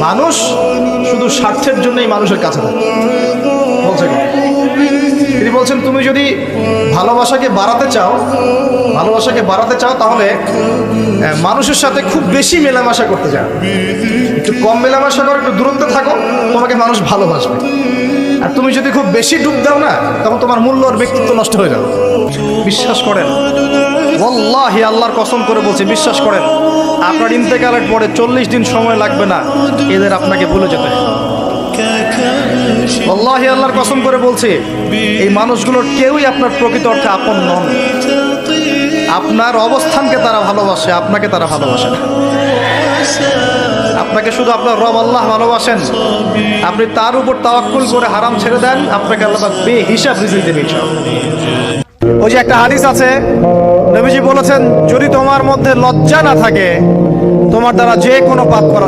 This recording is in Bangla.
মানুষ শুধু স্বার্থের জন্যই মানুষের কাছে থাকে। বলছে কি? তিনি বলছেন তুমি যদি ভালোবাসাকে বাড়াতে চাও তাহলে মানুষের সাথে খুব বেশি মেলামেশা করতে যাও, একটু কম মেলামেশা করো, একটু দূরত্বে থাকো, তোমাকে মানুষ ভালোবাসবে। আর তুমি যদি খুব বেশি ডুব দাও না, তখন তোমার মূল্য আর ব্যক্তিত্ব নষ্ট হয়ে যাবে। বিশ্বাস করেন, ওয়াল্লাহি আল্লাহর কসম করে বলছি, বিশ্বাস করেন, আপনার ইন্তেকালের পরে 40 দিন সময় লাগবে না এদের আপনাকে ভুলে যেতে। ওয়াল্লাহি আল্লাহর কসম করে বলছি, এই মানুষগুলোর কেউই আপনার প্রকৃত অর্থে আপন নন। আপনার অবস্থানকে তারা ভালোবাসে, আপনাকে তারা ভালোবাসে না। আপনাকে শুধু আপনার রব আল্লাহ ভালোবাসেন, আপনি তার উপর তাওয়াক্কুল করে হারাম ছেড়ে দেন, আপনাকে আল্লাহ বেহিসাব রিজিক দেবে ইনশাআল্লাহ। ওই যে একটা হাদিস আছে, নবীজি বলেছেন, যদি তোমার মধ্যে লজ্জা না থাকে, তোমার দ্বারা যে কোনো পাপ করা